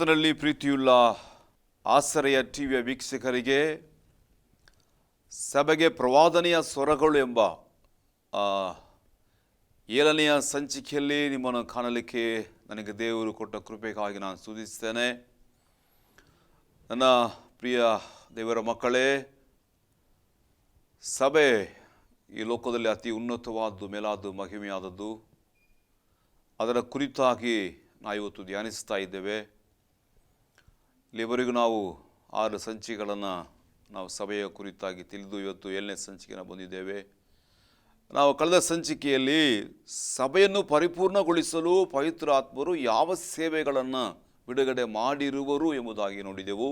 ಕರ್ತನಲ್ಲಿ ಪ್ರೀತಿಯುಳ್ಳ ಆಸರೆಯ ಟಿವಿಯ ವೀಕ್ಷಕರಿಗೆ ಸಭೆಗೆ ಪ್ರವಾದನೆಯ ಸ್ವರಗಳು ಎಂಬ 7ನೆಯ ಸಂಚಿಕೆಯಲ್ಲಿ ನಿಮ್ಮನ್ನು ಕಾಣಲಿಕ್ಕೆ ನನಗೆ ದೇವರು ಕೊಟ್ಟ ಕೃಪೆಗಾಗಿ ನಾನು ಸ್ತುತಿಸ್ತೇನೆ. ನನ್ನ ಪ್ರಿಯ ದೇವರ ಮಕ್ಕಳೇ, ಸಭೆ ಈ ಲೋಕದಲ್ಲಿ ಅತಿ ಉನ್ನತವಾದ್ದು, ಮೇಲಾದ್ದು, ಮಹಿಮೆಯಾದದ್ದು. ಅದರ ಕುರಿತಾಗಿ ನಾವು ಇವತ್ತು ಧ್ಯಾನಿಸ್ತಾ ಇದ್ದೇವೆ. ಇಲ್ಲಿವರೆಗೂ ನಾವು 6 ಸಂಚಿಕೆಗಳನ್ನು ನಾವು ಸಭೆಯ ಕುರಿತಾಗಿ ತಿಳಿದು ಇವತ್ತು 7ನೇ ಸಂಚಿಕೆಯನ್ನು ಬಂದಿದ್ದೇವೆ. ನಾವು ಕಳೆದ ಸಂಚಿಕೆಯಲ್ಲಿ ಸಭೆಯನ್ನು ಪರಿಪೂರ್ಣಗೊಳಿಸಲು ಪವಿತ್ರ ಆತ್ಮರು ಯಾವ ಸೇವೆಗಳನ್ನು ಬಿಡುಗಡೆ ಮಾಡಿರುವರು ಎಂಬುದಾಗಿ ನೋಡಿದೆವು.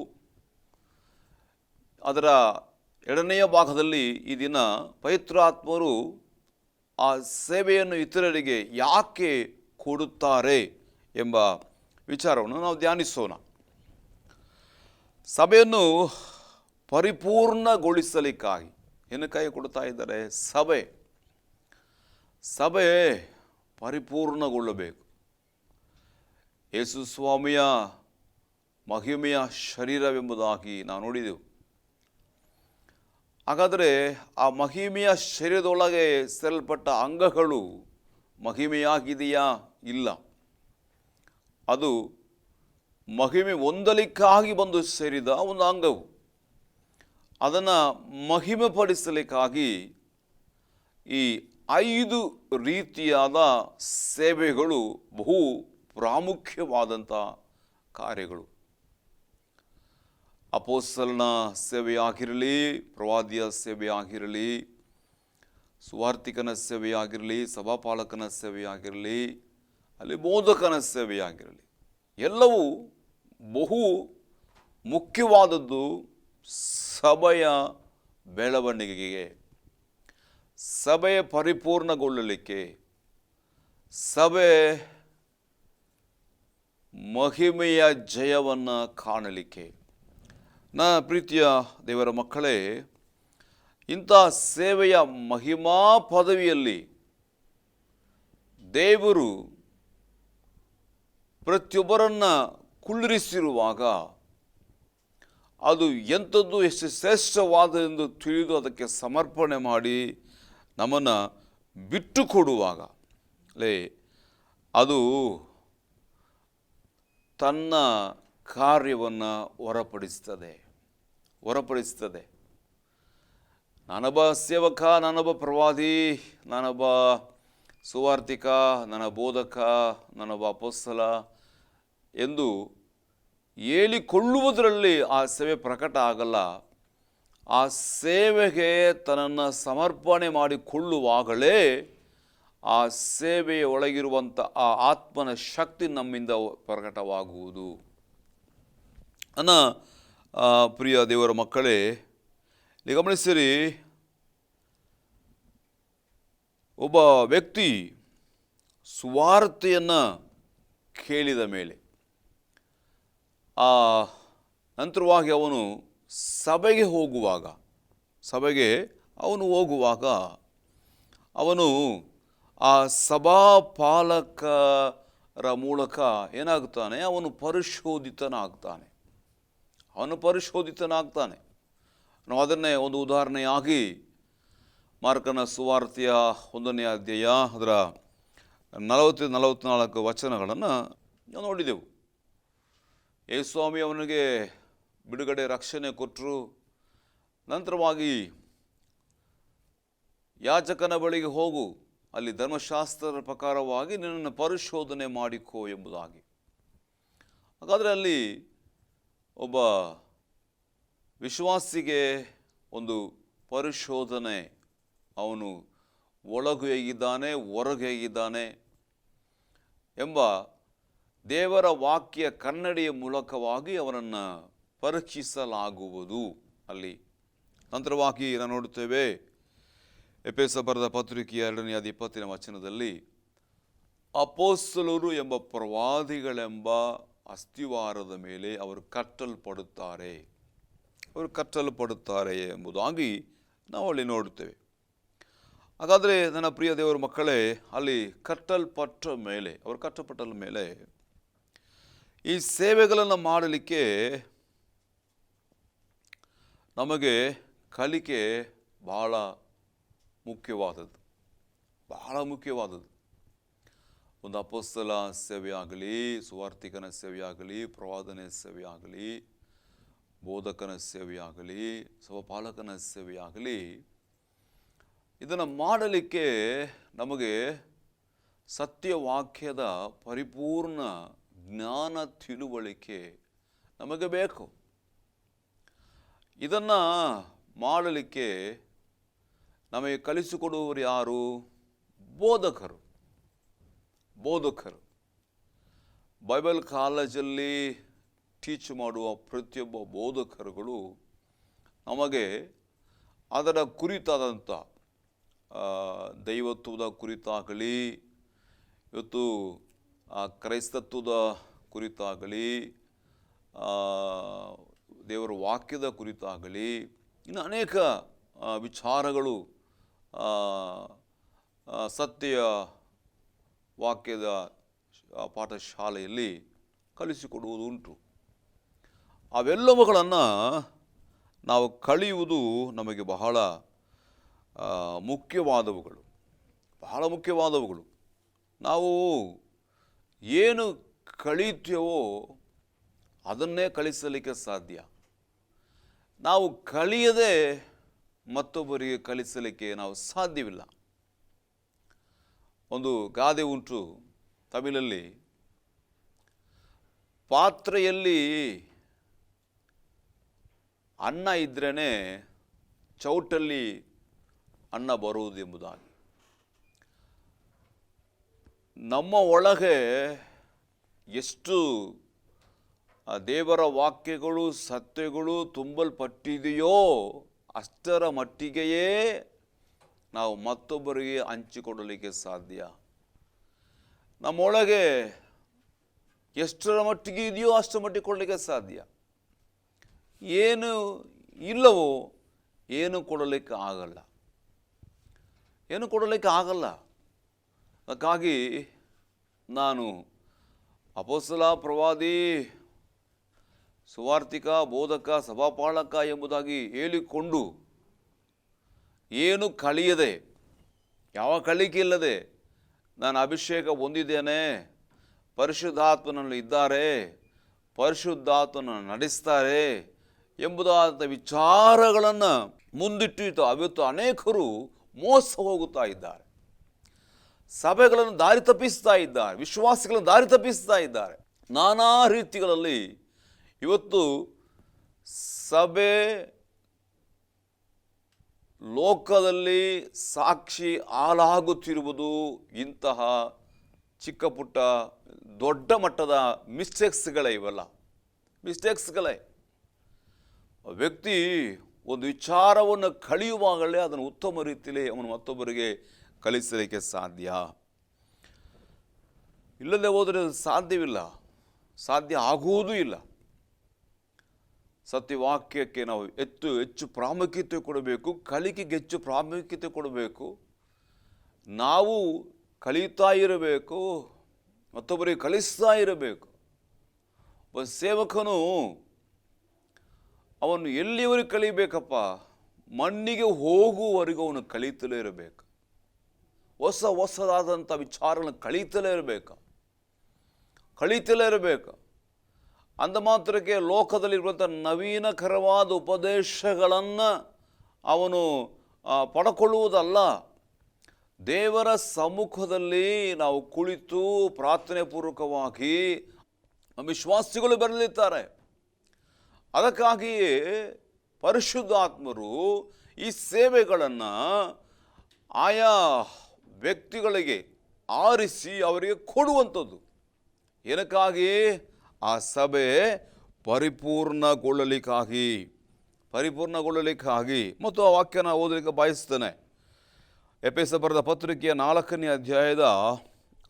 ಅದರ 2ನೆಯ ಭಾಗದಲ್ಲಿ ಈ ದಿನ ಪವಿತ್ರ ಆತ್ಮರು ಆ ಸೇವೆಯನ್ನು ಇತರರಿಗೆ ಯಾಕೆ ಕೊಡುತ್ತಾರೆ ಎಂಬ ವಿಚಾರವನ್ನು ನಾವು ಧ್ಯಾನಿಸೋಣ. ಸಭೆಯನ್ನು ಪರಿಪೂರ್ಣಗೊಳಿಸಲಿಕ್ಕಾಗಿ ಏನಕ್ಕಾಗಿ ಕೊಡ್ತಾ ಇದ್ದಾರೆ? ಸಭೆ ಪರಿಪೂರ್ಣಗೊಳ್ಳಬೇಕು. ಯೇಸು ಸ್ವಾಮಿಯ ಮಹಿಮೆಯ ಶರೀರವೆಂಬುದಾಗಿ ನಾವು ನೋಡಿದೆವು. ಹಾಗಾದರೆ ಆ ಮಹಿಮೆಯ ಶರೀರದೊಳಗೆ ಸೇರಲ್ಪಟ್ಟ ಅಂಗಗಳು ಮಹಿಮೆಯಾಗಿದೆಯಾ? ಇಲ್ಲ. ಅದು ಮಹಿಮೆ ಹೊಂದಲಿಕ್ಕಾಗಿ ಬಂದು ಸೇರಿದ ಒಂದು ಅಂಗವು. ಅದನ್ನು ಮಹಿಮೆಪಡಿಸಲಿಕ್ಕಾಗಿ ಈ 5 ರೀತಿಯಾದ ಸೇವೆಗಳು ಬಹು ಪ್ರಾಮುಖ್ಯವಾದಂಥ ಕಾರ್ಯಗಳು. ಅಪೊಸ್ತಲನ ಸೇವೆಯಾಗಿರಲಿ, ಪ್ರವಾದಿಯ ಸೇವೆಯಾಗಿರಲಿ, ಸುವಾರ್ತಿಕನ ಸೇವೆಯಾಗಿರಲಿ, ಸಭಾಪಾಲಕನ ಸೇವೆಯಾಗಿರಲಿ, ಅಲ್ಲಿ ಬೋಧಕನ ಸೇವೆಯಾಗಿರಲಿ, ಎಲ್ಲವೂ ಬಹು ಮುಖ್ಯವಾದದ್ದು ಸಭೆಯ ಬೆಳವಣಿಗೆಗೆ, ಸಭೆ ಪರಿಪೂರ್ಣಗೊಳ್ಳಲಿಕ್ಕೆ, ಸಭೆ ಮಹಿಮೆಯ ಜಯವನ್ನು ಕಾಣಲಿಕ್ಕೆ. ನನ್ನ ಪ್ರೀತಿಯ ದೇವರ ಮಕ್ಕಳೇ, ಇಂಥ ಸೇವೆಯ ಮಹಿಮಾ ಪದವಿಯಲ್ಲಿ ದೇವರು ಪ್ರತಿಯೊಬ್ಬರನ್ನು ಕುಳ್ಳಿರಿಸಿರುವಾಗ ಅದು ಎಂಥದ್ದು, ಎಷ್ಟು ಶ್ರೇಷ್ಠವಾದೆಂದು ತಿಳಿದು ಅದಕ್ಕೆ ಸಮರ್ಪಣೆ ಮಾಡಿ ನಮ್ಮನ್ನು ಬಿಟ್ಟು ಕೊಡುವಾಗ ಅದು ತನ್ನ ಕಾರ್ಯವನ್ನು ಹೊರಪಡಿಸ್ತದೆ. ನಾನೊಬ್ಬ ಸೇವಕ, ನಾನೊಬ್ಬ ಪ್ರವಾದಿ, ನಾನೊಬ್ಬ ಸುವಾರ್ತಿಕ, ನನ್ನ ಬೋಧಕ, ನಾನೊಬ್ಬ ಅಪೊಸ್ತಲ ಎಂದು ಹೇಳಿಕೊಳ್ಳುವುದರಲ್ಲಿ ಆ ಸೇವೆ ಪ್ರಕಟ ಆಗಲ್ಲ. ಆ ಸೇವೆಗೆ ತನ್ನನ್ನು ಸಮರ್ಪಣೆ ಮಾಡಿಕೊಳ್ಳುವಾಗಲೇ ಆ ಸೇವೆಯ ಒಳಗಿರುವಂಥ ಆ ಆತ್ಮನ ಶಕ್ತಿ ನಮ್ಮಿಂದ ಪ್ರಕಟವಾಗುವುದು. ನನ್ನ ಪ್ರಿಯ ದೇವರ ಮಕ್ಕಳೇ, ಗಮನಿಸಿರಿ, ಒಬ್ಬ ವ್ಯಕ್ತಿ ಸುವಾರ್ತೆಯನ್ನು ಕೇಳಿದ ಮೇಲೆ ನಂತರವಾಗಿ ಅವನು ಸಭೆಗೆ ಹೋಗುವಾಗ ಅವನು ಆ ಸಭಾಪಾಲಕರ ಮೂಲಕ ಏನಾಗ್ತಾನೆ? ಅವನು ಪರಿಶೋಧಿತನಾಗ್ತಾನೆ. ನಾವು ಅದನ್ನೇ ಒಂದು ಉದಾಹರಣೆಯಾಗಿ ಮಾರ್ಕನ ಸುವಾರ್ತೆಯ 1ನೇ ಅಧ್ಯಾಯ ಅದರ 40-44 ವಚನಗಳನ್ನು ನಾವು ನೋಡಿದೆವು. ಯೇಸುಸ್ವಾಮಿ ಅವನಿಗೆ ಬಿಡುಗಡೆ, ರಕ್ಷಣೆ ಕೊಟ್ಟರು. ನಂತರವಾಗಿ ಯಾಜಕನ ಬಳಿಗೆ ಹೋಗು, ಅಲ್ಲಿ ಧರ್ಮಶಾಸ್ತ್ರದ ಪ್ರಕಾರವಾಗಿ ನಿನ್ನನ್ನು ಪರಿಶೋಧನೆ ಮಾಡಿಕೋ ಎಂಬುದಾಗಿ. ಹಾಗಾದರೆ ಅಲ್ಲಿ ಒಬ್ಬ ವಿಶ್ವಾಸಿಗೆ ಒಂದು ಪರಿಶೋಧನೆ, ಅವನು ಒಳಗೆ ಹೇಗಿದ್ದಾನೆ, ಹೊರಗೆ ಹೇಗಿದ್ದಾನೆ ಎಂಬ ದೇವರ ವಾಕ್ಯ ಕನ್ನಡಿಯ ಮೂಲಕವಾಗಿ ಅವನನ್ನು ಪರೀಕ್ಷಿಸಲಾಗುವುದು. ಅಲ್ಲಿ ನಂತರವಾಗಿ ನಾವು ನೋಡುತ್ತೇವೆ, ಎಫೆಸ ಬರೆದ ಪತ್ರಿಕೆಯ 2ನೇ ಅಧ್ಯಾಯ 20ನೇ ವಚನದಲ್ಲಿ ಅಪೊಸ್ತಲರು ಎಂಬ ಪ್ರವಾದಿಗಳೆಂಬ ಅಸ್ತಿವಾರದ ಮೇಲೆ ಅವರು ಕಟ್ಟಲ್ಪಡುತ್ತಾರೆ ಎಂಬುದಾಗಿ ನಾವು ಅಲ್ಲಿ ನೋಡುತ್ತೇವೆ. ಹಾಗಾದರೆ ನನ್ನ ಪ್ರಿಯ ದೇವರ ಮಕ್ಕಳೇ, ಅಲ್ಲಿ ಕಟ್ಟಲ್ಪಟ್ಟ ಮೇಲೆ ಈ ಸೇವೆಗಳನ್ನು ಮಾಡಲಿಕ್ಕೆ ನಮಗೆ ಕಲಿಕೆ ಬಹಳ ಮುಖ್ಯವಾದದ್ದು, ಬಹಳ ಮುಖ್ಯವಾದದ್ದು. ಒಂದು ಅಪೊಸ್ತಲ ಸೇವೆಯಾಗಲಿ, ಸುವಾರ್ತಿಕನ ಸೇವೆಯಾಗಲಿ, ಪ್ರವಾದನೆ ಸೇವೆಯಾಗಲಿ, ಬೋಧಕನ ಸೇವೆಯಾಗಲಿ, ಸಭಾಪಾಲಕನ ಸೇವೆಯಾಗಲಿ, ಇದನ್ನು ಮಾಡಲಿಕ್ಕೆ ನಮಗೆ ಸತ್ಯವಾಕ್ಯದ ಪರಿಪೂರ್ಣ ಜ್ಞಾನ ತಿಳುವಳಿಕೆ ನಮಗೆ ಬೇಕು. ಇದನ್ನು ಮಾಡಲಿಕ್ಕೆ ನಮಗೆ ಕಲಿಸಿಕೊಡುವವರು ಯಾರು? ಬೋಧಕರು. ಬೈಬಲ್ ಕಾಲೇಜಲ್ಲಿ ಟೀಚ್ ಮಾಡುವ ಪ್ರತಿಯೊಬ್ಬ ಬೋಧಕರುಗಳು ನಮಗೆ ಅದರ ಕುರಿತಾದಂಥ ದೈವತ್ವದ ಕುರಿತಾಗಲಿ, ಇವತ್ತು ಕ್ರೈಸ್ತತ್ವದ ಕುರಿತಾಗಲಿ, ದೇವರ ವಾಕ್ಯದ ಕುರಿತಾಗಲಿ, ಇನ್ನು ಅನೇಕ ವಿಚಾರಗಳು ಸತ್ಯ ವಾಕ್ಯದ ಪಾಠಶಾಲೆಯಲ್ಲಿ ಕಲಿಸಿಕೊಡುವುದು ಉಂಟು. ಅವೆಲ್ಲವುಗಳನ್ನು ನಾವು ಕಲಿಯುವುದು ನಮಗೆ ಬಹಳ ಮುಖ್ಯವಾದವುಗಳು. ನಾವು ಏನು ಕಲಿತೇವೋ ಅದನ್ನೇ ಕಲಿಸಲಿಕ್ಕೆ ಸಾಧ್ಯ. ನಾವು ಕಲಿಯದೆ ಮತ್ತೊಬ್ಬರಿಗೆ ಕಲಿಸಲಿಕ್ಕೆ ನಾವು ಸಾಧ್ಯವಿಲ್ಲ. ಒಂದು ಗಾದೆ ಉಂಟು ತಮಿಳಲ್ಲಿ, ಪಾತ್ರೆಯಲ್ಲಿ ಅನ್ನ ಇದ್ರೇ ಚೌಟಲ್ಲಿ ಅನ್ನ ಬರುವುದೆಂಬುದಾಗಿ. ನಮ್ಮ ಒಳಗೆ ಎಷ್ಟು ದೇವರ ವಾಕ್ಯಗಳು, ಸತ್ಯಗಳು ತುಂಬಲ್ಪಟ್ಟಿದೆಯೋ ಅಷ್ಟರ ಮಟ್ಟಿಗೆಯೇ ನಾವು ಮತ್ತೊಬ್ಬರಿಗೆ ಹಂಚಿಕೊಡಲಿಕ್ಕೆ ಸಾಧ್ಯ. ನಮ್ಮೊಳಗೆ ಎಷ್ಟರ ಮಟ್ಟಿಗೆ ಇದೆಯೋ ಅಷ್ಟರ ಮಟ್ಟಿಗೆ ಕೊಡಲಿಕ್ಕೆ ಸಾಧ್ಯ. ಏನು ಇಲ್ಲವೋ ಏನು ಕೊಡಲಿಕ್ಕೆ ಆಗಲ್ಲ. ಅದಕ್ಕಾಗಿ ನಾನು ಅಪೊಸ್ತಲ, ಪ್ರವಾದಿ, ಸುವಾರ್ತಿಕ, ಬೋಧಕ, ಸಭಾಪಾಲಕ ಎಂಬುದಾಗಿ ಹೇಳಿಕೊಂಡು ಏನು ಕಲಿಯದೆ, ಯಾವ ಕಲಿಕೆ ಇಲ್ಲದೆ ನಾನು ಅಭಿಷೇಕ ಹೊಂದಿದ್ದೇನೆ, ಪರಿಶುದ್ಧಾತ್ಮನಲ್ಲಿ ಇದ್ದಾರೆ, ಪರಿಶುದ್ಧಾತ್ಮನ ನಡೆಸ್ತಾರೆ ಎಂಬುದಾದ ವಿಚಾರಗಳನ್ನು ಮುಂದಿಟ್ಟು ಅವತ್ತು ಅನೇಕರು ಮೋಸ ಹೋಗುತ್ತಾ ಇದ್ದಾರೆ. ಸಭೆಗಳನ್ನು ದಾರಿ ತಪ್ಪಿಸ್ತಾ ಇದ್ದಾರೆ, ವಿಶ್ವಾಸಿಗಳನ್ನು ದಾರಿ ತಪ್ಪಿಸ್ತಾ ಇದ್ದಾರೆ. ನಾನಾ ರೀತಿಗಳಲ್ಲಿ ಇವತ್ತು ಸಭೆ ಲೋಕದಲ್ಲಿ ಸಾಕ್ಷಿ ಹಾಳಾಗುತ್ತಿರುವುದು ಇಂತಹ ಚಿಕ್ಕ ಪುಟ್ಟ ದೊಡ್ಡ ಮಟ್ಟದ ಮಿಸ್ಟೇಕ್ಸ್ಗಳೇ. ಇವೆಲ್ಲ ಮಿಸ್ಟೇಕ್ಸ್ಗಳೇ. ವ್ಯಕ್ತಿ ಒಂದು ವಿಚಾರವನ್ನು ಕಲಿಯುವಾಗಲೇ ಅದನ್ನು ಉತ್ತಮ ರೀತಿಯಲ್ಲಿ ಅವನು ಮತ್ತೊಬ್ಬರಿಗೆ ಕಲಿಸಲಿಕ್ಕೆ ಸಾಧ್ಯ. ಇಲ್ಲದೆ ಹೋದರೆ ಸಾಧ್ಯವಿಲ್ಲ, ಸಾಧ್ಯ ಆಗುವುದೂ ಇಲ್ಲ. ಸತ್ಯವಾಕ್ಯಕ್ಕೆ ನಾವು ಹೆಚ್ಚು ಪ್ರಾಮುಖ್ಯತೆ ಕೊಡಬೇಕು, ಕಲಿಕೆಗೆ ಹೆಚ್ಚು ಪ್ರಾಮುಖ್ಯತೆ ಕೊಡಬೇಕು. ನಾವು ಕಲಿತಾ ಇರಬೇಕು, ಮತ್ತೊಬ್ಬರಿಗೆ ಕಲಿಸ್ತಾ ಇರಬೇಕು. ಒಬ್ಬ ಸೇವಕನು ಅವನು ಎಲ್ಲಿವರೆಗೆ ಕಲಿಬೇಕಪ್ಪ? ಮಣ್ಣಿಗೆ ಹೋಗುವವರೆಗೂ ಅವನು ಕಲಿತಲೇ ಇರಬೇಕು. ಹೊಸದಾದಂಥ ವಿಚಾರಗಳನ್ನು ಕಲಿತಲೇ ಇರಬೇಕು. ಅಂದ ಮಾತ್ರಕ್ಕೆ ಲೋಕದಲ್ಲಿರುವಂಥ ನವೀನಕರವಾದ ಉಪದೇಶಗಳನ್ನು ಅವನು ಪಡ್ಕೊಳ್ಳುವುದಲ್ಲ. ದೇವರ ಸಮ್ಮುಖದಲ್ಲಿ ನಾವು ಕುಳಿತು ಪ್ರಾರ್ಥನೆ ಪೂರ್ವಕವಾಗಿ ವಿಶ್ವಾಸಿಗಳು ಬರಲಿದ್ದಾರೆ. ಅದಕ್ಕಾಗಿಯೇ ಪರಿಶುದ್ಧಾತ್ಮರು ಈ ಸೇವೆಗಳನ್ನು ಆಯಾ ವ್ಯಕ್ತಿಗಳಿಗೆ ಆರಿಸಿ ಅವರಿಗೆ ಕೊಡುವಂಥದ್ದು. ಏನಕ್ಕಾಗಿ? ಆ ಸಭೆ ಪರಿಪೂರ್ಣಗೊಳ್ಳಲಿಕ್ಕಾಗಿ. ಮತ್ತು ಆ ವಾಕ್ಯನ ಓದಲಿಕ್ಕೆ ಬಯಸ್ತೇನೆ. ಎಫೆಸ ಬರೆದ ಪತ್ರಿಕೆಯ 4ನೇ ಅಧ್ಯಾಯದ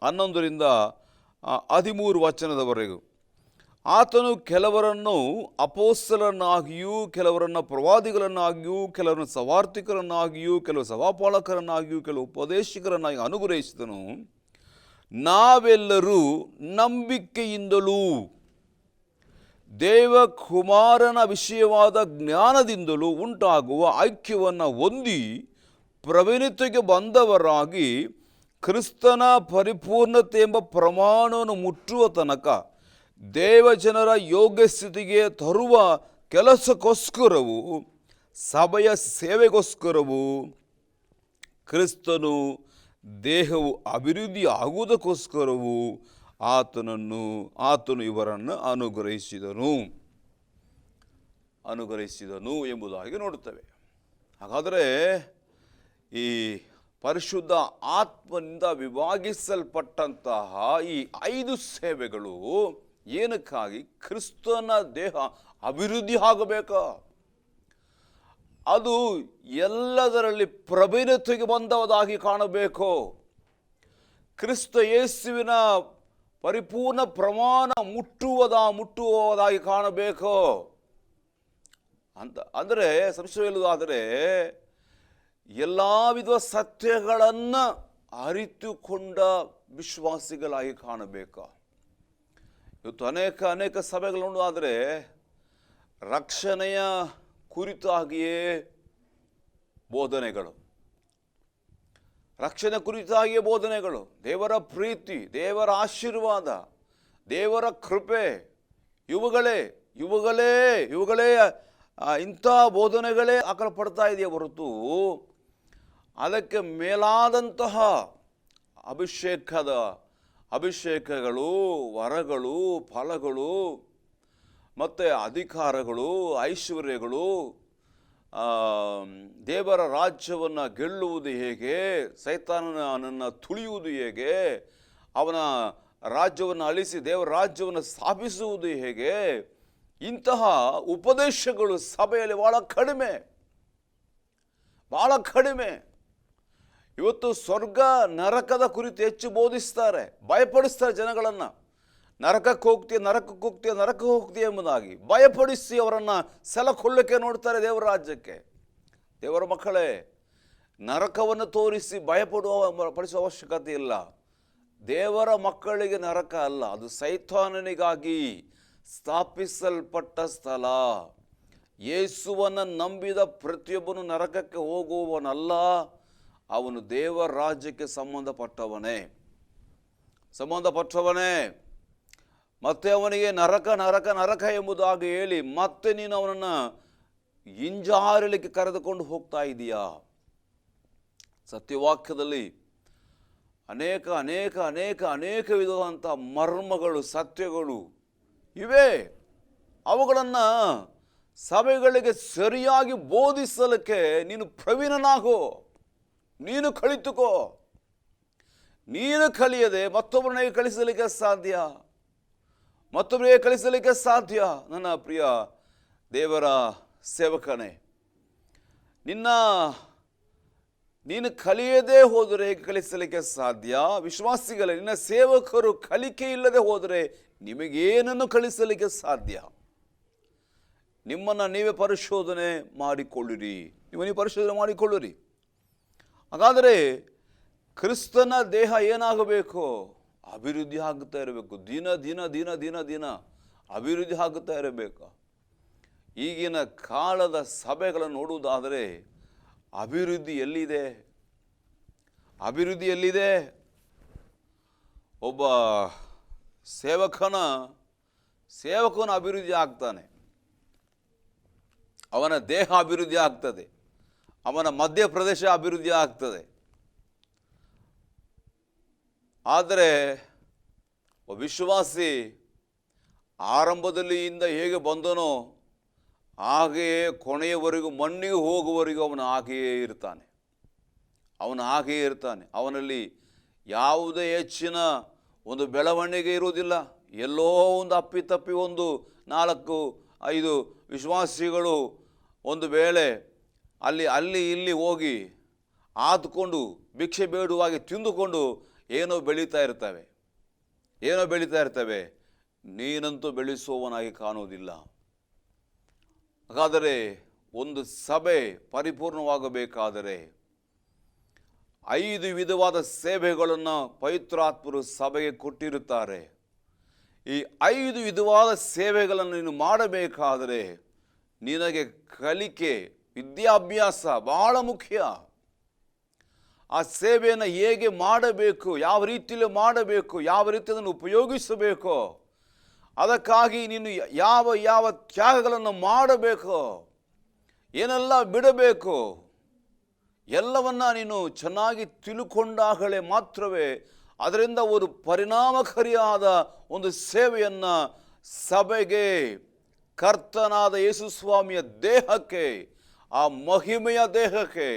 11ರಿಂದ 13 ವಚನದವರೆಗೂ. ಆತನು ಕೆಲವರನ್ನು ಅಪೊಸ್ತಲರನ್ನಾಗಿಯೂ, ಕೆಲವರನ್ನು ಪ್ರವಾದಿಗಳನ್ನಾಗಿಯೂ, ಕೆಲವರನ್ನು ಸವಾರ್ತಿಕರನ್ನಾಗಿಯೂ, ಕೆಲವು ಸಭಾಪಾಲಕರನ್ನಾಗಿಯೂ, ಕೆಲವು ಉಪದೇಶಕರನ್ನಾಗಿ ಅನುಗ್ರಹಿಸಿದನು. ನಾವೆಲ್ಲರೂ ನಂಬಿಕೆಯಿಂದಲೂ ದೇವಕುಮಾರನ ವಿಷಯವಾದ ಜ್ಞಾನದಿಂದಲೂ ಉಂಟಾಗುವ ಐಕ್ಯವನ್ನು ಹೊಂದಿ ಪ್ರವೀಣತೆಗೆ ಬಂದವರಾಗಿ ಕ್ರಿಸ್ತನ ಪರಿಪೂರ್ಣತೆ ಎಂಬ ಪ್ರಮಾಣವನ್ನು ಮುಟ್ಟುವ ತನಕ ದೇವಜನರ ಯೋಗ್ಯ ಸ್ಥಿತಿಗೆ ತರುವ ಕೆಲಸಕ್ಕೋಸ್ಕರವೂ ಸಭೆಯ ಸೇವೆಗೋಸ್ಕರವೂ ಕ್ರಿಸ್ತನು ದೇಹವು ಅಭಿವೃದ್ಧಿ ಆಗುವುದಕ್ಕೋಸ್ಕರವೂ ಆತನು ಇವರನ್ನು ಅನುಗ್ರಹಿಸಿದನು ಎಂಬುದಾಗಿ ನೋಡುತ್ತೇವೆ. ಹಾಗಾದರೆ ಈ ಪರಿಶುದ್ಧ ಆತ್ಮನಿಂದ ವಿಭಾಗಿಸಲ್ಪಟ್ಟಂತಹ ಈ 5 ಸೇವೆಗಳು ಏನಕ್ಕಾಗಿ? ಕ್ರಿಸ್ತನ ದೇಹ ಅಭಿವೃದ್ಧಿ ಆಗಬೇಕು. ಅದು ಎಲ್ಲದರಲ್ಲಿ ಪ್ರವೀಣತೆಗೆ ಬಂದವದಾಗಿ ಕಾಣಬೇಕು. ಕ್ರಿಸ್ತ ಯೇಸುವಿನ ಪರಿಪೂರ್ಣ ಪ್ರಮಾಣ ಮುಟ್ಟುವುದಾಗಿ ಕಾಣಬೇಕು ಅಂತ ಅಂದರೆ ಸಂಶಯ ಹೇಳುವುದಾದರೆ ಎಲ್ಲ ವಿಧ ಸತ್ಯಗಳನ್ನು ಅರಿತುಕೊಂಡ ವಿಶ್ವಾಸಿಗಳಾಗಿ ಕಾಣಬೇಕು. ಇವತ್ತು ಅನೇಕ ಸಭೆಗಳು ನೋಡೋದಾದರೆ ರಕ್ಷಣೆಯ ಕುರಿತಾಗಿಯೇ ಬೋಧನೆಗಳು, ದೇವರ ಪ್ರೀತಿ, ದೇವರ ಆಶೀರ್ವಾದ, ದೇವರ ಕೃಪೆ, ಇವುಗಳೇ ಇಂಥ ಬೋಧನೆಗಳೇ ಹಾಕಲ್ಪಡ್ತಾ ಇದೆಯೇ ಹೊರತು ಅದಕ್ಕೆ ಮೇಲಾದಂತಹ ಅಭಿಷೇಕಗಳು, ವರಗಳು, ಫಲಗಳು ಮತ್ತು ಅಧಿಕಾರಗಳು, ಐಶ್ವರ್ಯಗಳು, ದೇವರ ರಾಜ್ಯವನ್ನು ಗೆಲ್ಲುವುದು ಹೇಗೆ, ಸೈತಾನನನ್ನು ತುಳಿಯುವುದು ಹೇಗೆ, ಅವನ ರಾಜ್ಯವನ್ನು ಅಳಿಸಿ ದೇವರ ರಾಜ್ಯವನ್ನು ಸ್ಥಾಪಿಸುವುದು ಹೇಗೆ, ಇಂತಹ ಉಪದೇಶಗಳು ಸಭೆಯಲ್ಲಿ ಬಹಳ ಕಡಿಮೆ. ಇವತ್ತು ಸ್ವರ್ಗ ನರಕದ ಕುರಿತು ಹೆಚ್ಚು ಬೋಧಿಸ್ತಾರೆ, ಭಯಪಡಿಸ್ತಾರೆ ಜನಗಳನ್ನು. ನರಕಕ್ಕೆ ಹೋಗ್ತೀಯ ಎಂಬುದಾಗಿ ಭಯಪಡಿಸಿ ಅವರನ್ನು ಸೆಲಕೊಳ್ಳಕ್ಕೆ ನೋಡ್ತಾರೆ ದೇವರ ರಾಜ್ಯಕ್ಕೆ. ದೇವರ ಮಕ್ಕಳೇ, ನರಕವನ್ನು ತೋರಿಸಿ ಪಡಿಸುವ ಅವಶ್ಯಕತೆ ಇಲ್ಲ. ದೇವರ ಮಕ್ಕಳಿಗೆ ನರಕ ಅಲ್ಲ, ಅದು ಸೈತಾನನಿಗಾಗಿ ಸ್ಥಾಪಿಸಲ್ಪಟ್ಟ ಸ್ಥಳ. ಯೇಸುವನ್ನು ನಂಬಿದ ಪ್ರತಿಯೊಬ್ಬನು ನರಕಕ್ಕೆ ಹೋಗುವವನಲ್ಲ, ಅವನು ದೇವರ ರಾಜ್ಯಕ್ಕೆ ಸಂಬಂಧಪಟ್ಟವನೇ. ಮತ್ತೆ ಅವನಿಗೆ ನರಕ ಎಂಬುದಾಗಿ ಹೇಳಿ ಮತ್ತೆ ನೀನು ಅವನನ್ನು ಹಿಂಜಾರಲಿಕ್ಕೆ ಕರೆದುಕೊಂಡು ಹೋಗ್ತಾ ಇದೀಯಾ? ಸತ್ಯವಾಕ್ಯದಲ್ಲಿ ಅನೇಕ ವಿಧವಾದಂಥ ಮರ್ಮಗಳು, ಸತ್ಯಗಳು ಇವೆ. ಅವುಗಳನ್ನು ಸಭೆಗಳಿಗೆ ಸರಿಯಾಗಿ ಬೋಧಿಸಲಿಕ್ಕೆ ನೀನು ಪ್ರವೀಣನಾಗೋ, ನೀನು ಕಲಿತುಕೋ. ನೀನು ಕಲಿಯದೆ ಮತ್ತೊಬ್ಬರನ್ನೇ ಕಲಿಸಲಿಕ್ಕೆ ಸಾಧ್ಯ. ನನ್ನ ಪ್ರಿಯ ದೇವರ ಸೇವಕನೇ, ನೀನು ಕಲಿಯದೇ ಹೋದರೆ ಹೇಗೆ ಕಲಿಸಲಿಕ್ಕೆ ಸಾಧ್ಯ? ವಿಶ್ವಾಸಿಗಳೇ, ನಿನ್ನ ಸೇವಕರು ಕಲಿಕೆ ಇಲ್ಲದೆ ಹೋದರೆ ನಿಮಗೇನನ್ನು ಕಲಿಸಲಿಕ್ಕೆ ಸಾಧ್ಯ? ನಿಮ್ಮನ್ನು ನೀವೇ ಪರಿಶೋಧನೆ ಮಾಡಿಕೊಳ್ಳಿರಿ. ಹಾಗಾದರೆ ಕ್ರಿಸ್ತನ ದೇಹ ಏನಾಗಬೇಕು? ಅಭಿವೃದ್ಧಿ ಆಗುತ್ತಾ ಇರಬೇಕು. ದಿನ ಅಭಿವೃದ್ಧಿ ಆಗುತ್ತಾ ಇರಬೇಕು. ಈಗಿನ ಕಾಲದ ಸಭೆಗಳನ್ನು ನೋಡುವುದಾದರೆ ಅಭಿವೃದ್ಧಿ ಎಲ್ಲಿದೆ? ಒಬ್ಬ ಸೇವಕನ ಅಭಿವೃದ್ಧಿ ಆಗ್ತಾನೆ, ಅವನ ದೇಹ ಅಭಿವೃದ್ಧಿ ಆಗ್ತದೆ, ಅವನ ಮಧ್ಯಪ್ರದೇಶ ಅಭಿವೃದ್ಧಿ ಆಗ್ತದೆ. ಆದರೆ ವಿಶ್ವಾಸಿ ಆರಂಭದಲ್ಲಿಯಿಂದ ಹೇಗೆ ಬಂದನೋ ಹಾಗೆಯೇ ಕೊನೆಯವರೆಗೂ, ಮಣ್ಣಿಗೆ ಹೋಗುವವರೆಗೂ ಅವನು ಹಾಗೆಯೇ ಇರ್ತಾನೆ. ಅವನಲ್ಲಿ ಯಾವುದೇ ಹೆಚ್ಚಿನ ಒಂದು ಬೆಳವಣಿಗೆ ಇರುವುದಿಲ್ಲ. ಎಲ್ಲೋ ಒಂದು ಅಪ್ಪಿತಪ್ಪಿ 4-5 ವಿಶ್ವಾಸಿಗಳು ಒಂದು ವೇಳೆ ಅಲ್ಲಿ ಇಲ್ಲಿ ಹೋಗಿ ಆದುಕೊಂಡು ಭಿಕ್ಷೆ ಬೇಡುವಾಗಿ ತಿಂದುಕೊಂಡು ಏನೋ ಬೆಳೀತಾ ಇರ್ತವೆ. ನೀನಂತೂ ಬೆಳೆಸುವವನಾಗಿ ಕಾಣುವುದಿಲ್ಲ. ಹಾಗಾದರೆ ಒಂದು ಸಭೆ ಪರಿಪೂರ್ಣವಾಗಬೇಕಾದರೆ 5 ವಿಧವಾದ ಸೇವೆಗಳನ್ನು ಪವಿತ್ರಾತ್ಮರು ಸಭೆಗೆ ಕೊಟ್ಟಿರುತ್ತಾರೆ. ಈ 5 ವಿಧವಾದ ಸೇವೆಗಳನ್ನು ನೀನು ಮಾಡಬೇಕಾದರೆ ನಿನಗೆ ಕಲಿಕೆ, ವಿದ್ಯಾಭ್ಯಾಸ ಬಹಳ ಮುಖ್ಯ. ಆ ಸೇವೆಯನ್ನು ಹೇಗೆ ಮಾಡಬೇಕು, ಯಾವ ರೀತಿಯಲ್ಲಿ ಮಾಡಬೇಕು, ಯಾವ ರೀತಿ ಅದನ್ನು ಉಪಯೋಗಿಸಬೇಕು, ಅದಕ್ಕಾಗಿ ನೀನು ಯಾವ ಯಾವ ತ್ಯಾಗಗಳನ್ನು ಮಾಡಬೇಕು, ಏನೆಲ್ಲ ಬಿಡಬೇಕು, ಎಲ್ಲವನ್ನ ನೀನು ಚೆನ್ನಾಗಿ ತಿಳ್ಕೊಂಡಾಗಲೇ ಮಾತ್ರವೇ ಅದರಿಂದ ಒಂದು ಪರಿಣಾಮಕಾರಿಯಾದ ಒಂದು ಸೇವೆಯನ್ನು ಸಭೆಗೆ, ಕರ್ತನಾದ ಯೇಸು ಸ್ವಾಮಿಯ ದೇಹಕ್ಕೆ, ಆ ಮಹಿಮೆಯ ದೇಹಕ್ಕೆ,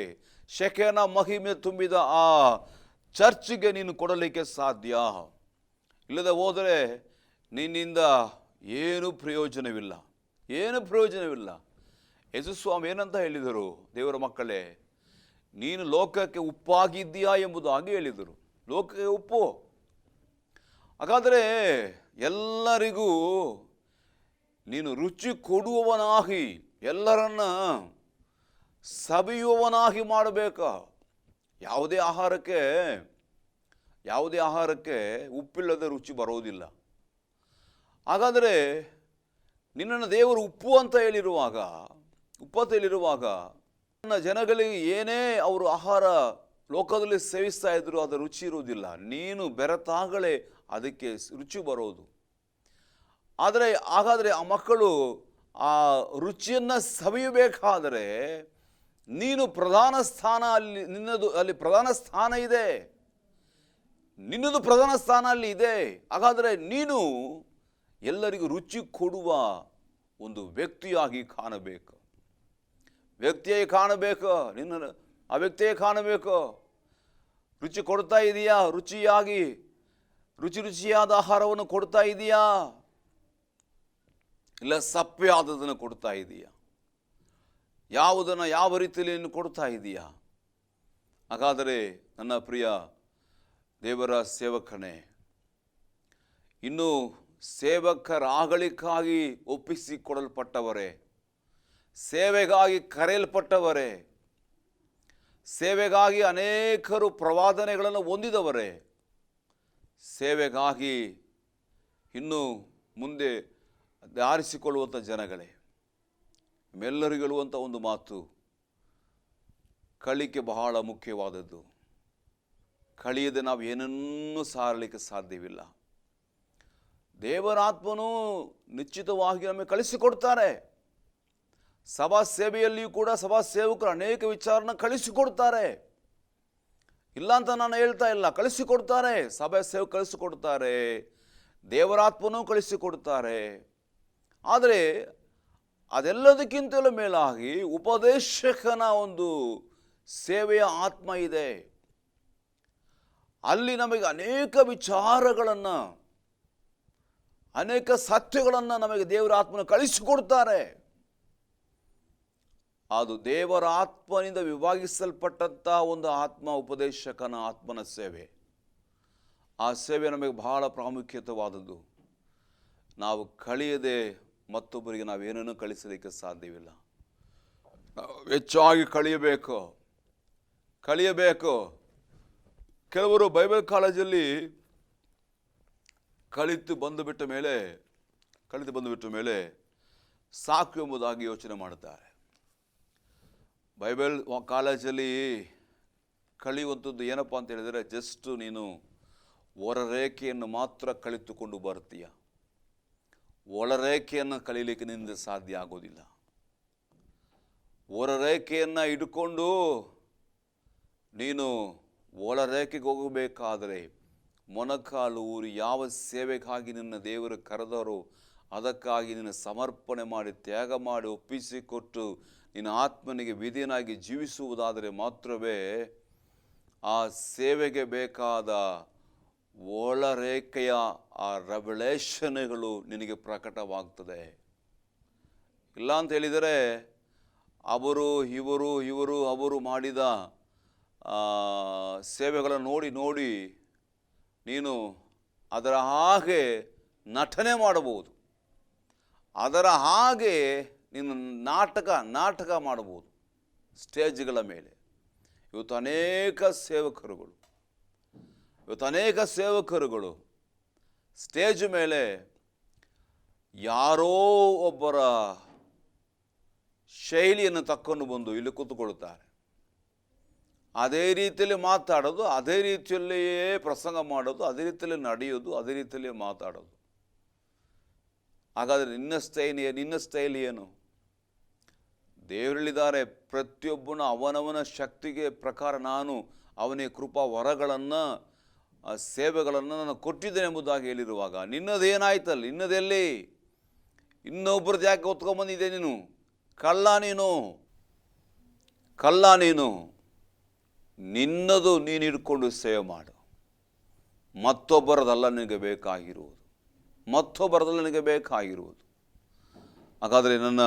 ಶೆಕೆನ ಮಹಿಮೆ ತುಂಬಿದ ಆ ಚರ್ಚಿಗೆ ನೀನು ಕೊಡಲಿಕ್ಕೆ ಸಾಧ್ಯ. ಇಲ್ಲದೆ ಹೋದರೆ ನಿನ್ನಿಂದ ಏನು ಪ್ರಯೋಜನವಿಲ್ಲ, ಏನು ಪ್ರಯೋಜನವಿಲ್ಲ. ಯೇಸು ಸ್ವಾಮಿ ಏನಂತ ಹೇಳಿದರು? ದೇವರ ಮಕ್ಕಳೇ, ನೀನು ಲೋಕಕ್ಕೆ ಉಪ್ಪಾಗಿದ್ದೀಯಾ ಎಂಬುದಾಗಿ ಹೇಳಿದರು. ಲೋಕಕ್ಕೆ ಉಪ್ಪು. ಹಾಗಾದರೆ ಎಲ್ಲರಿಗೂ ನೀನು ರುಚಿ ಕೊಡುವವನಾಗಿ, ಎಲ್ಲರನ್ನ ಸವಿಯುವವನಾಗಿ ಮಾಡಬೇಕು. ಯಾವುದೇ ಆಹಾರಕ್ಕೆ ಉಪ್ಪಿಲ್ಲದೆ ರುಚಿ ಬರೋದಿಲ್ಲ. ಹಾಗಾದರೆ ನಿನ್ನನ್ನು ದೇವರು ಉಪ್ಪು ಅಂತ ಹೇಳಿರುವಾಗ ನನ್ನ ಜನಗಳಿಗೆ ಏನೇ ಅವರು ಆಹಾರ ಲೋಕದಲ್ಲಿ ಸೇವಿಸ್ತಾ ಇದ್ರು ಅದರ ರುಚಿ ಇರುವುದಿಲ್ಲ. ನೀನು ಬೆರೆತಾಗಲೇ ಅದಕ್ಕೆ ರುಚಿ ಬರೋದು. ಹಾಗಾದರೆ ಆ ಮಕ್ಕಳು ಆ ರುಚಿಯನ್ನು ಸವಿಯಬೇಕಾದರೆ ನೀನು ಪ್ರಧಾನ ಸ್ಥಾನ, ಅಲ್ಲಿ ಪ್ರಧಾನ ಸ್ಥಾನ ಇದೆ, ನಿನ್ನದು ಪ್ರಧಾನ ಸ್ಥಾನ ಅಲ್ಲಿ ಇದೆ. ಹಾಗಾದರೆ ನೀನು ಎಲ್ಲರಿಗೂ ರುಚಿ ಕೊಡುವ ಒಂದು ವ್ಯಕ್ತಿಯಾಗಿ ಕಾಣಬೇಕು. ಆ ವ್ಯಕ್ತಿಯೇ ಕಾಣಬೇಕು. ರುಚಿ ಕೊಡ್ತಾ ಇದೆಯಾ? ರುಚಿಯಾದ ಆಹಾರವನ್ನು ಕೊಡ್ತಾ ಇದೆಯಾ? ಇಲ್ಲ ಸಪ್ಪೆ ಆದದನ್ನು ಕೊಡ್ತಾ ಇದೆಯಾ? ಯಾವುದನ್ನು ಯಾವ ರೀತಿಯಲ್ಲಿ ನೀನು ಕೊಡ್ತಾ ಇದೆಯಾ? ಹಾಗಾದರೆ ನನ್ನ ಪ್ರಿಯ ದೇವರ ಸೇವಕನೇ, ಇನ್ನು ಸೇವಕರಾಗಲಿಕ್ಕಾಗಿ ಒಪ್ಪಿಸಿಕೊಡಲ್ಪಟ್ಟವರೇ, ಸೇವೆಗಾಗಿ ಕರೆಯಲ್ಪಟ್ಟವರೇ, ಸೇವೆಗಾಗಿ ಅನೇಕರು ಪ್ರವಾದನೆಗಳನ್ನು ಹೊಂದಿದವರೇ, ಸೇವೆಗಾಗಿ ಇನ್ನು ಮುಂದೆ ಆರಿಸಿಕೊಳ್ಳುವಂಥ ಜನಗಳೇ, ನಿಮ್ಮೆಲ್ಲರಿಗೂ ಹೇಳುವಂಥ ಒಂದು ಮಾತು, ಕಲಿಕೆ ಬಹಳ ಮುಖ್ಯವಾದದ್ದು. ಕಲಿಯದೆ ನಾವು ಏನನ್ನೂ ಸಾರಲಿಕ್ಕೆ ಸಾಧ್ಯವಿಲ್ಲ. ದೇವರಾತ್ಮನು ನಿಶ್ಚಿತವಾಗಿ ನಮಗೆ ಕಳಿಸಿಕೊಡ್ತಾರೆ. ಸಭಾ ಸೇವೆಯಲ್ಲಿಯೂ ಕೂಡ ಸಭಾ ಸೇವಕರು ಅನೇಕ ವಿಚಾರನ ಕಳಿಸಿಕೊಡ್ತಾರೆ. ಇಲ್ಲ ಅಂತ ನಾನು ಹೇಳ್ತಾ ಇಲ್ಲ, ಕಳಿಸಿಕೊಡ್ತಾರೆ. ಸಭಾ ಸೇವಕರು ಕಳಿಸಿಕೊಡ್ತಾರೆ, ದೇವರಾತ್ಮನೂ ಕಳಿಸಿಕೊಡ್ತಾರೆ. ಆದರೆ ಅದೆಲ್ಲದಕ್ಕಿಂತಲೂ ಮೇಲಾಗಿ ಉಪದೇಶಕನ ಒಂದು ಸೇವೆಯ ಆತ್ಮ ಇದೆ. ಅಲ್ಲಿ ನಮಗೆ ಅನೇಕ ವಿಚಾರಗಳನ್ನು, ಅನೇಕ ಸತ್ಯಗಳನ್ನು ನಮಗೆ ದೇವರ ಆತ್ಮನ ಕಳಿಸಿಕೊಡ್ತಾರೆ. ಅದು ದೇವರ ಆತ್ಮನಿಂದ ವಿಭಾಗಿಸಲ್ಪಟ್ಟಂಥ ಒಂದು ಆತ್ಮ, ಉಪದೇಶಕನ ಆತ್ಮನ ಸೇವೆ. ಆ ಸೇವೆ ನಮಗೆ ಬಹಳ ಪ್ರಾಮುಖ್ಯತವಾದದ್ದು. ನಾವು ಕಲಿಯದೆ ಮತ್ತೊಬ್ಬರಿಗೆ ನಾವೇನನ್ನು ಕಲಿಸಲಿಕ್ಕೆ ಸಾಧ್ಯವಿಲ್ಲ. ನಾವು ಹೆಚ್ಚಾಗಿ ಕಲಿಯಬೇಕು. ಕೆಲವರು ಬೈಬಲ್ ಕಾಲೇಜಲ್ಲಿ ಕಲಿತು ಬಂದು ಬಿಟ್ಟ ಮೇಲೆ ಸಾಕು ಎಂಬುದಾಗಿ ಯೋಚನೆ ಮಾಡುತ್ತಾರೆ. ಬೈಬಲ್ ಕಾಲೇಜಲ್ಲಿ ಕಲಿಯುವಂಥದ್ದು ಏನಪ್ಪ ಅಂತ ಹೇಳಿದರೆ, ಜಸ್ಟ್ ನೀನು ಹೊರರೇಖೆಯನ್ನು ಮಾತ್ರ ಕಲಿತುಕೊಂಡು ಬರ್ತೀಯ. ಒಳರೇಖೆಯನ್ನು ಕಲೀಲಿಕ್ಕೆ ನಿಂದ ಸಾಧ್ಯ ಆಗೋದಿಲ್ಲ. ಹೊರರೇಖೆಯನ್ನು ಹಿಡ್ಕೊಂಡು ನೀನು ಒಳರೇಖೆಗೆ ಹೋಗಬೇಕಾದರೆ ಮೊಣಕಾಲು ಊರಿ ಯಾವ ಸೇವೆಗಾಗಿ ನಿನ್ನ ದೇವರು ಕರೆದರೋ ಅದಕ್ಕಾಗಿ ನಿನ್ನ ಸಮರ್ಪಣೆ ಮಾಡಿ, ತ್ಯಾಗ ಮಾಡಿ, ಒಪ್ಪಿಸಿಕೊಟ್ಟು ನಿನ್ನ ಆತ್ಮನಿಗೆ ವಿಧೇಯನಾಗಿ ಜೀವಿಸುವುದಾದರೆ ಮಾತ್ರವೇ ಆ ಸೇವೆಗೆ ಬೇಕಾದ ಒಳರೇಖೆಯ ಆ ರೆವಲೇಷನ್ಗಳು ನಿನಗೆ ಪ್ರಕಟವಾಗ್ತದೆ. ಇಲ್ಲ ಅಂತ ಹೇಳಿದರೆ ಅವರು ಮಾಡಿದ ಸೇವೆಗಳನ್ನು ನೋಡಿ ನೀನು ಅದರ ಹಾಗೆ ನಟನೆ ಮಾಡಬಹುದು, ಅದರ ಹಾಗೆ ನೀನು ನಾಟಕ ಮಾಡಬಹುದು ಸ್ಟೇಜ್ಗಳ ಮೇಲೆ. ಇವತ್ತು ಅನೇಕ ಸೇವಕರುಗಳು ಸ್ಟೇಜ್ ಮೇಲೆ ಯಾರೋ ಒಬ್ಬರ ಶೈಲಿಯನ್ನು ತಕ್ಕೊಂಡು ಬಂದು ಇಲ್ಲಿ ಕೂತ್ಕೊಳ್ತಾರೆ. ಅದೇ ರೀತಿಯಲ್ಲಿ ಮಾತಾಡೋದು, ಅದೇ ರೀತಿಯಲ್ಲಿಯೇ ಪ್ರಸಂಗ ಮಾಡೋದು, ಅದೇ ರೀತಿಯಲ್ಲಿ ನಡೆಯೋದು, ಅದೇ ರೀತಿಯಲ್ಲಿ ಮಾತಾಡೋದು. ಹಾಗಾದರೆ ನಿನ್ನ ಸ್ಟೈಲ್ ಏನು? ದೇವರಲ್ಲಿದ್ದಾರೆ, ಪ್ರತಿಯೊಬ್ಬನ ಅವನವನ ಶಕ್ತಿಗೆ ಪ್ರಕಾರ ನಾನು ಅವನಿಗೆ ಕೃಪಾ ವರಗಳನ್ನು ಸೇವೆಗಳನ್ನು ನಾನು ಕೊಟ್ಟಿದ್ದೇನೆ ಎಂಬುದಾಗಿ ಹೇಳಿರುವಾಗ ನಿನ್ನದೇನಾಯ್ತಲ್ಲ? ನಿನ್ನದೆಲ್ಲಿ? ಇನ್ನೊಬ್ಬರದ್ದು ಯಾಕೆ ಹೊತ್ಕೊಂಡ್ಬಂದಿದೆ ನೀನು? ಕಳ್ಳ ನೀನು. ನಿನ್ನದು ನೀನು ಹಿಡ್ಕೊಂಡು ಸೇವೆ ಮಾಡು. ಮತ್ತೊಬ್ಬರದಲ್ಲ ನಿನಗೆ ಬೇಕಾಗಿರುವುದು. ಹಾಗಾದರೆ ನನ್ನ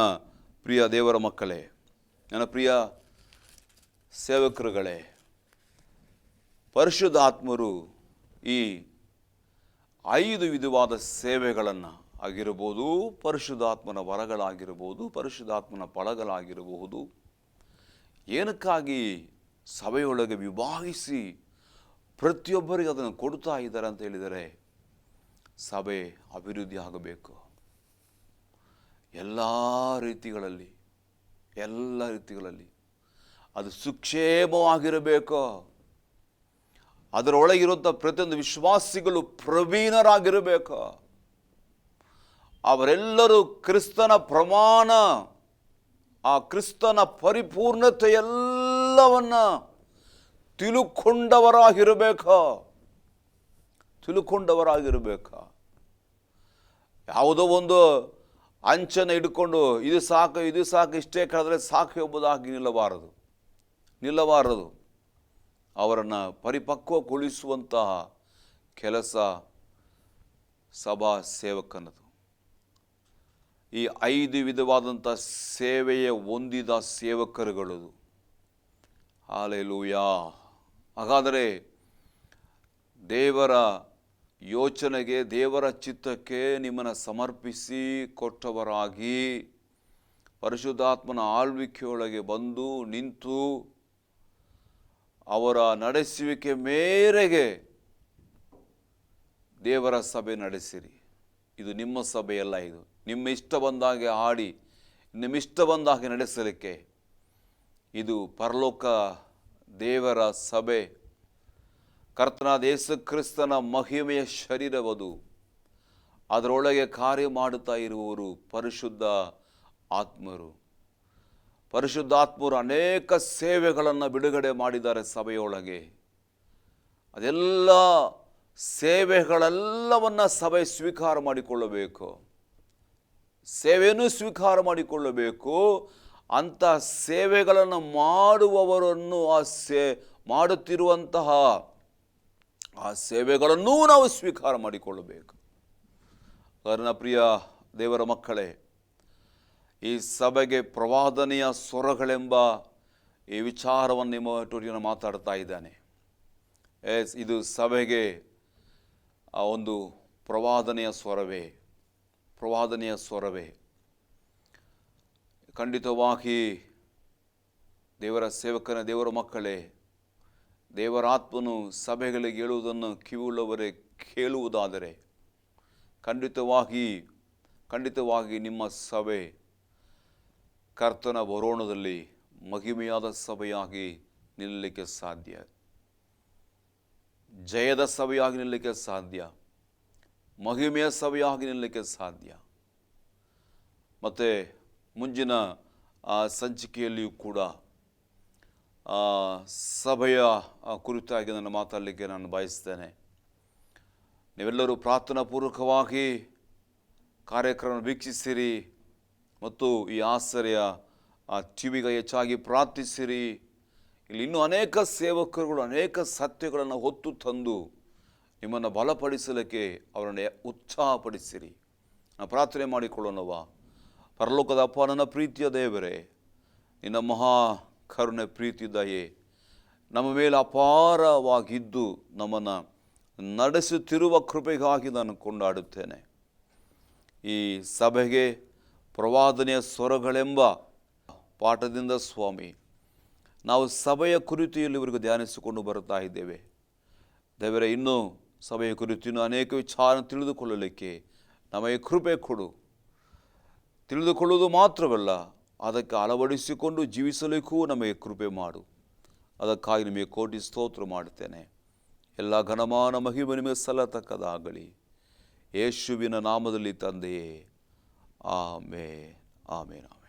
ಪ್ರಿಯ ದೇವರ ಮಕ್ಕಳೇ, ನನ್ನ ಪ್ರಿಯ ಸೇವಕರುಗಳೇ, ಪರಿಶುದ್ಧಾತ್ಮರು ಈ 5 ವಿಧವಾದ ಸೇವೆಗಳನ್ನು ಆಗಿರಬಹುದು, ಪರಿಶುದ್ಧಾತ್ಮನ ವರಗಳಾಗಿರಬಹುದು, ಪರಿಶುದ್ಧಾತ್ಮನ ಫಲಗಳಾಗಿರಬಹುದು, ಏನಕ್ಕಾಗಿ ಸಭೆಯೊಳಗೆ ವಿಭಾಗಿಸಿ ಪ್ರತಿಯೊಬ್ಬರಿಗೆ ಅದನ್ನು ಕೊಡ್ತಾ ಇದ್ದಾರೆ ಅಂತ ಹೇಳಿದರೆ, ಸಭೆ ಅಭಿವೃದ್ಧಿ ಆಗಬೇಕು. ಎಲ್ಲ ರೀತಿಗಳಲ್ಲಿ ಅದು ಸುಕ್ಷೇಮವಾಗಿರಬೇಕು. ಅದರೊಳಗಿರುವಂಥ ಪ್ರತಿಯೊಂದು ವಿಶ್ವಾಸಿಗಳು ಪ್ರವೀಣರಾಗಿರಬೇಕು. ಅವರೆಲ್ಲರೂ ಕ್ರಿಸ್ತನ ಪ್ರಮಾಣ, ಆ ಕ್ರಿಸ್ತನ ಪರಿಪೂರ್ಣತೆ ಎಲ್ಲವನ್ನ ತಿಳುಕೊಂಡವರಾಗಿರಬೇಕು. ಯಾವುದೋ ಒಂದು ಅಂಚನ್ನು ಹಿಡ್ಕೊಂಡು ಇದು ಸಾಕು ಇಷ್ಟೇ ಕಳೆದ್ರೆ ಸಾಕು ಎಂಬುದಾಗಿ ನಿಲ್ಲಬಾರದು. ಅವರನ್ನು ಪರಿಪಕ್ವಗೊಳಿಸುವಂತಹ ಕೆಲಸ ಸಭಾ ಸೇವಕನದು. ಈ 5 ವಿಧವಾದಂಥ ಸೇವೆಯ ಹೊಂದಿದ ಸೇವಕರುಗಳು. ಹಲ್ಲೆಲೂಯಾ. ಹಾಗಾದರೆ ದೇವರ ಯೋಚನೆಗೆ, ದೇವರ ಚಿತ್ತಕ್ಕೆ ನಿಮ್ಮನ್ನು ಸಮರ್ಪಿಸಿ ಕೊಟ್ಟವರಾಗಿ ಪರಿಶುದ್ಧಾತ್ಮನ ಆಳ್ವಿಕೆಯೊಳಗೆ ಬಂದು ನಿಂತು ಅವರ ನಡೆಸುವಿಕೆ ಮೇರೆಗೆ ದೇವರ ಸಭೆ ನಡೆಸಿರಿ. ಇದು ನಿಮ್ಮ ಸಭೆಯಲ್ಲ, ಇದು ನಿಮ್ಮ ಇಷ್ಟ ಬಂದಾಗೆ ಆಡಿ ನಿಮ್ಮ ಇಷ್ಟ ಬಂದಾಗೆ ನಡೆಸಲಿಕ್ಕೆ ಇದು ಪರಲೋಕ ದೇವರ ಸಭೆ. ಕರ್ತನಾದ ಯೇಸು ಕ್ರಿಸ್ತನ ಮಹಿಮೆಯ ಶರೀರವದು. ಅದರೊಳಗೆ ಕಾರ್ಯ ಮಾಡುತ್ತಾ ಇರುವವರು ಪರಿಶುದ್ಧ ಆತ್ಮರು. ಪರಿಶುದ್ಧಾತ್ಮರು ಅನೇಕ ಸೇವೆಗಳನ್ನು ಬಿಡುಗಡೆ ಮಾಡಿದ್ದಾರೆ ಸಭೆಯೊಳಗೆ. ಅದೆಲ್ಲ ಸೇವೆಗಳೆಲ್ಲವನ್ನು ಸಭೆ ಸ್ವೀಕಾರ ಮಾಡಿಕೊಳ್ಳಬೇಕು, ಸೇವೆಯನ್ನು ಸ್ವೀಕಾರ ಮಾಡಿಕೊಳ್ಳಬೇಕು. ಅಂಥ ಸೇವೆಗಳನ್ನು ಮಾಡುವವರನ್ನು ಮಾಡುತ್ತಿರುವಂತಹ ಆ ಸೇವೆಗಳನ್ನೂ ನಾವು ಸ್ವೀಕಾರ ಮಾಡಿಕೊಳ್ಳಬೇಕು. ನನ್ನ ಪ್ರಿಯ ದೇವರ ಮಕ್ಕಳೇ, ಈ ಸಭೆಗೆ ಪ್ರವಾದನೆಯ ಸ್ವರಗಳೆಂಬ ಈ ವಿಚಾರವನ್ನು ನಿಮ್ಮ ಒಟ್ಟಿಗೆ ಮಾತಾಡ್ತಾ ಇದ್ದಾನೆ. ಇದು ಸಭೆಗೆ ಒಂದು ಪ್ರವಾದನೆಯ ಸ್ವರವೇ. ಖಂಡಿತವಾಗಿ ದೇವರ ಸೇವಕನ ದೇವರ ಮಕ್ಕಳೇ, ದೇವರಾತ್ಮನು ಸಭೆಗಳಿಗೆ ಹೇಳುವುದನ್ನು ಕಿವಿಯುಳ್ಳವರೇ ಕೇಳುವುದಾದರೆ ಖಂಡಿತವಾಗಿ ನಿಮ್ಮ ಸಭೆ ಕರ್ತನ ಬರೋಣದಲ್ಲಿ ಮಹಿಮೆಯಾದ ಸಭೆಯಾಗಿ ನಿಲ್ಲಲಿಕ್ಕೆ ಸಾಧ್ಯ, ಜಯದ ಸಭೆಯಾಗಿ ನಿಲ್ಲಲಿಕ್ಕೆ ಸಾಧ್ಯ, ಮಹಿಮೆಯ ಸಭೆಯಾಗಿ ನಿಲ್ಲಲಿಕ್ಕೆ ಸಾಧ್ಯ. ಮತ್ತು ಮುಂಜಿನ ಸಂಚಿಕೆಯಲ್ಲಿಯೂ ಕೂಡ ಸಭೆಯ ಕುರಿತಾಗಿ ನಾನು ಮಾತಾಡಲಿಕ್ಕೆ ಬಯಸ್ತೇನೆ. ನೀವೆಲ್ಲರೂ ಪ್ರಾರ್ಥನಾಪೂರ್ವಕವಾಗಿ ಕಾರ್ಯಕ್ರಮ ವೀಕ್ಷಿಸಿರಿ ಮತ್ತು ಈ ಆಸರೆಯ ಟಿವಿಗೆ ಹೆಚ್ಚಾಗಿ ಪ್ರಾರ್ಥಿಸಿರಿ. ಇಲ್ಲಿ ಇನ್ನೂ ಅನೇಕ ಸೇವಕರುಗಳು ಅನೇಕ ಸತ್ಯಗಳನ್ನು ಹೊತ್ತು ತಂದು ನಿಮ್ಮನ್ನು ಬಲಪಡಿಸಲಿಕ್ಕೆ ಅವರನ್ನು ಉತ್ಸಾಹಪಡಿಸಿರಿ. ನಾನು ಪ್ರಾರ್ಥನೆ ಮಾಡಿಕೊಳ್ಳೋಣವ. ಪರಲೋಕದ ಅಪ್ಪ, ನನ್ನ ಪ್ರೀತಿಯ ದೇವರೇ, ನಿನ್ನ ಮಹಾ ಕರುಣೆ ಪ್ರೀತಿ ದಯೆ ನಮ್ಮ ಮೇಲೆ ಅಪಾರವಾಗಿದ್ದು ನಮ್ಮನ್ನು ನಡೆಸುತ್ತಿರುವ ಕೃಪೆಗಾಗಿ ನಾನು ಕೊಂಡಾಡುತ್ತೇನೆ. ಈ ಸಭೆಗೆ ಪ್ರವಾದನೆಯ ಸ್ವರಗಳೆಂಬ ಪಾಠದಿಂದ ಸ್ವಾಮಿ ನಾವು ಸಭೆಯ ಕುರಿತು ಇಲ್ಲಿವರೆಗೂ ಧ್ಯಾನಿಸಿಕೊಂಡು ಬರುತ್ತಾ ಇದ್ದೇವೆ. ದೇವರೇ, ಇನ್ನೂ ಸಭೆಯ ಕುರಿತು ಇನ್ನೂ ಅನೇಕ ವಿಚಾರ ತಿಳಿದುಕೊಳ್ಳಲಿಕ್ಕೆ ನಮಗೆ ಕೃಪೆ ಕೊಡು. ತಿಳಿದುಕೊಳ್ಳುವುದು ಮಾತ್ರವಲ್ಲ, ಅದಕ್ಕೆ ಅಳವಡಿಸಿಕೊಂಡು ಜೀವಿಸಲಿಕ್ಕೂ ನಮಗೆ ಕೃಪೆ ಮಾಡು. ಅದಕ್ಕಾಗಿ ನಿಮಗೆ ಕೋಟಿ ಸ್ತೋತ್ರ ಮಾಡುತ್ತೇನೆ. ಎಲ್ಲ ಘನಮಾನ ಮಹಿಮೆ ನಿಮಗೆ ಸಲ್ಲತಕ್ಕದಾಗಲಿ. ಯೇಸುವಿನ ನಾಮದಲ್ಲಿ ತಂದೆಯೇ, ಆಮೇನ್, ಆಮೇನ್, ಆಮೇನ್.